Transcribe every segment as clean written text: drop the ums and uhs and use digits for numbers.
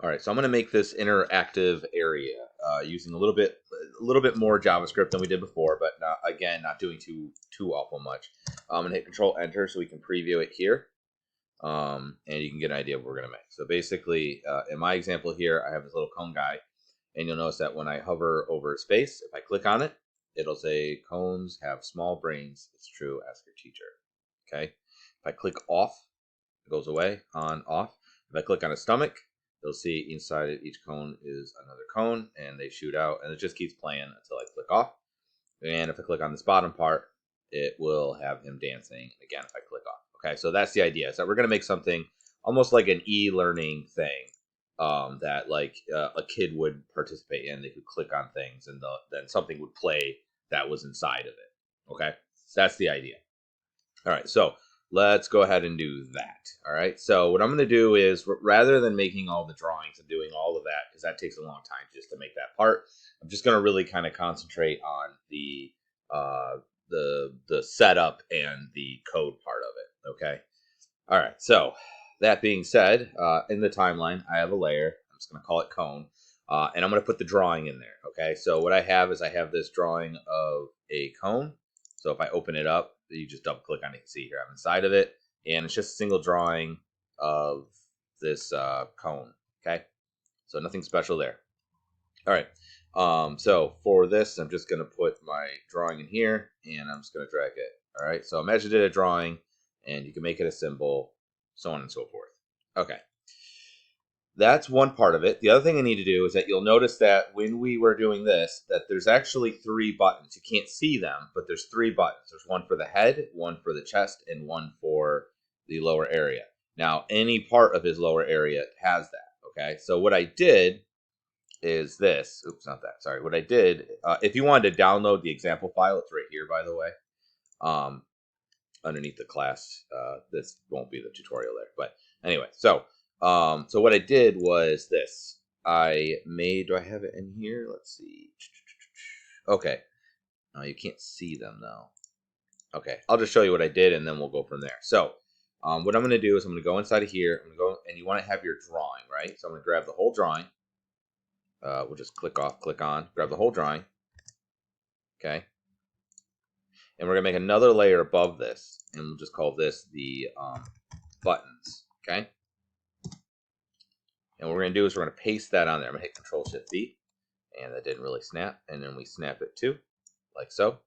All right, so I'm going to make this interactive area using a little bit more JavaScript than we did before, but not doing too awful much. I'm going to hit Control Enter so we can preview it here, and you can get an idea of what we're going to make. So basically, in my example here, I have this little cone guy, and you'll notice that when I hover over space, if I click on it, it'll say cones have small brains. It's true. Ask your teacher. Okay. If I click off, it goes away. On, off. If I click on a stomach, you'll see inside of each cone is another cone, and they shoot out, and it just keeps playing until I click off. And if I click on this bottom part, it will have him dancing again if I click off. Okay, so that's the idea. So we're going to make something almost like an e-learning thing that like a kid would participate in. They could click on things, and then something would play that was inside of it. Okay, so that's the idea. All right, so let's go ahead and do that. All right, so what I'm going to do is, rather than making all the drawings and doing all of that, because that takes a long time just to make that part, I'm just going to really kind of concentrate on the setup and the code part of it. Okay. All right. So that being said, in the timeline, I have a layer. I'm just going to call it cone, and I'm going to put the drawing in there. Okay. So what I have is I have this drawing of a cone. So if I open it up, you just double click on it. You can see here I'm inside of it, and it's just a single drawing of this cone. Okay. So nothing special there. All right. So for this, I'm just going to put my drawing in here, and I'm just going to drag it. All right. So imagine I did a drawing, and you can make it a symbol, so on and so forth. Okay. That's one part of it. The other thing I need to do is that you'll notice that when we were doing this, that there's actually 3 buttons. You can't see them, but there's 3 buttons. There's one for the head, one for the chest, and one for the lower area. Now, any part of his lower area has that. Okay. So what I did is this. Oops, not that. Sorry. What I did, if you wanted to download the example file, it's right here, by the way, underneath the class. This won't be the tutorial there, but anyway. So what I did was this. I made. Do I have it in here? Let's see. Okay. You can't see them though. Okay, I'll just show you what I did, and then we'll go from there. So, what I'm going to do is I'm going to go inside of here. I'm going to go, and you want to have your drawing, right? So I'm going to grab the whole drawing. We'll just click off, click on, grab the whole drawing. Okay. And we're going to make another layer above this, and we'll just call this the buttons. Okay. And what we're going to do is we're going to paste that on there. I'm going to hit Control-Shift-V, and that didn't really snap. And then we snap it too, like so.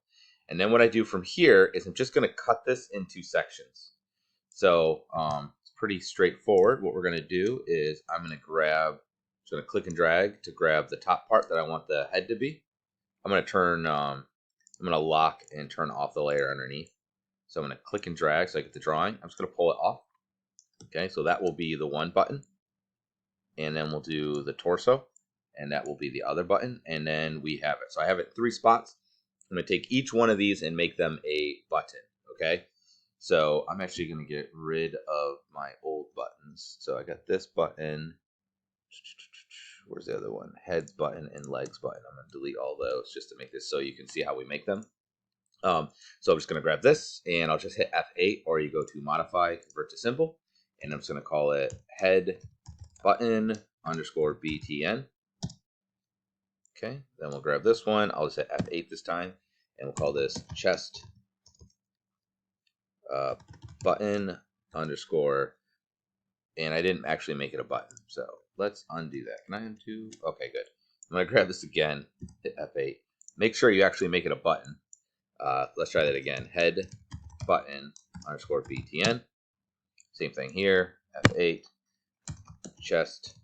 And then what I do from here is I'm just going to cut this into sections. So it's pretty straightforward. What we're going to do is I'm going to just going to click and drag to grab the top part that I want the head to be. I'm going to turn, I'm going to lock and turn off the layer underneath. So I'm going to click and drag so I get the drawing. I'm just going to pull it off. Okay, so that will be the one button. And then we'll do the torso, and that will be the other button. And then we have it. So I have it in 3 spots. I'm going to take each one of these and make them a button. Okay, so I'm actually going to get rid of my old buttons. So I got this button. Where's the other one? Heads button and legs button. I'm going to delete all those just to make this so you can see how we make them. So I'm just going to grab this, and I'll just hit F8, or you go to Modify, Convert to Symbol, and I'm just going to call it Head Button _ BTN. Okay, then we'll grab this one. I'll just hit F8 this time, and we'll call this Chest Button _ and I didn't actually make it a button, so let's undo that. Can I undo? Okay, good. I'm going to grab this again, hit F8. Make sure you actually make it a button. Let's try that again. Head button _ BTN. Same thing here. F8. Chest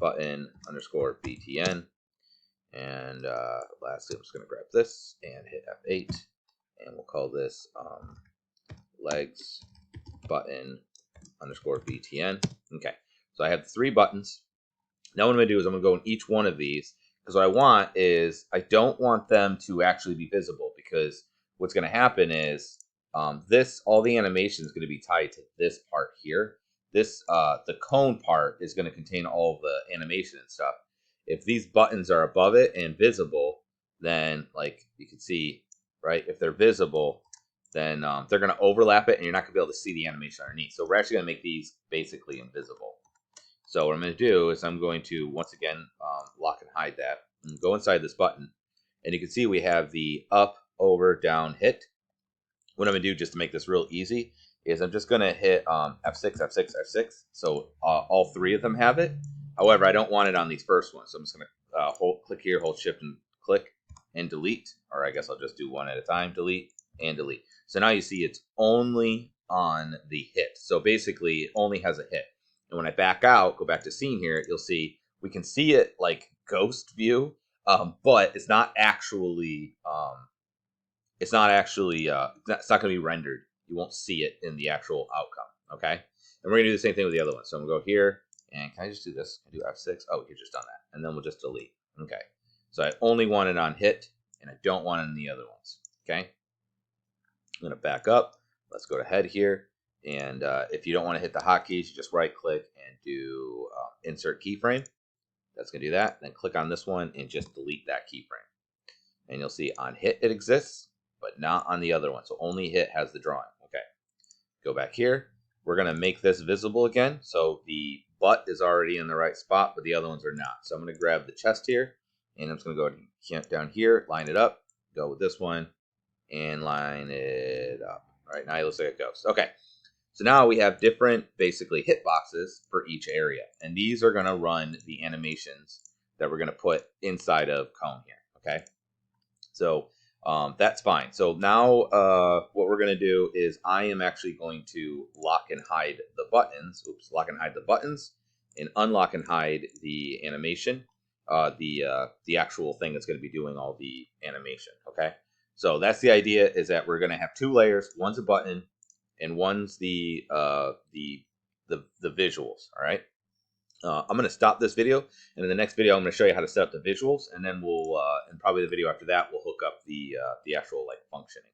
button _ BTN. And lastly, I'm just going to grab this and hit F8. And we'll call this legs button _ BTN. Okay, so I have 3 buttons. Now what I'm going to do is I'm going to go in each one of these, because what I want is I don't want them to actually be visible, because what's going to happen is all the animation is going to be tied to this part here. This the cone part is going to contain all of the animation and stuff. If these buttons are above it and visible, then like you can see, right? If they're visible, then they're going to overlap it, and you're not going to be able to see the animation underneath. So we're actually going to make these basically invisible. So what I'm going to do is I'm going to, once again, lock and hide that, and go inside this button. And you can see we have the up, over, down, hit. What I'm going to do, just to make this real easy, is I'm just going to hit F6, F6, F6. So all three of them have it. However, I don't want it on these first ones. So I'm just going to click here, hold shift and click, and delete. Or I guess I'll just do one at a time, delete and delete. So now you see it's only on the hit. So basically it only has a hit. And when I back out, go back to scene here, you'll see we can see it like ghost view, but it's not actually it's not going to be rendered. You won't see it in the actual outcome. Okay, and we're going to do the same thing with the other one. So I'm going to go here, and can I just do this? Can I do F6? Oh, you're just done that, and then we'll just delete. Okay, so I only want it on hit, and I don't want it in the other ones. Okay, I'm going to back up. Let's go to head here, and if you don't want to hit the hotkeys, you just right click and do insert keyframe. That's going to do that. Then click on this one and just delete that keyframe, and you'll see on hit it exists, but not on the other one. So only hit has the drawing. Okay, go back here. We're going to make this visible again. So the butt is already in the right spot, but the other ones are not. So I'm going to grab the chest here, and I'm just going to go down here, line it up, go with this one, and line it up. All right, now it looks like a ghost. Okay, so now we have different, basically, hitboxes for each area. And these are going to run the animations that we're going to put inside of Cone here. Okay, so that's fine. So now what we're going to do is I am actually going to lock and hide the buttons. Oops, lock and hide the buttons and unlock and hide the animation, the actual thing that's going to be doing all the animation. Okay, so that's the idea, is that we're going to have two layers. One's a button and one's the visuals. All right. I'm going to stop this video, and in the next video, I'm going to show you how to set up the visuals, and then we'll, and probably the video after that, we'll hook up the actual like functioning.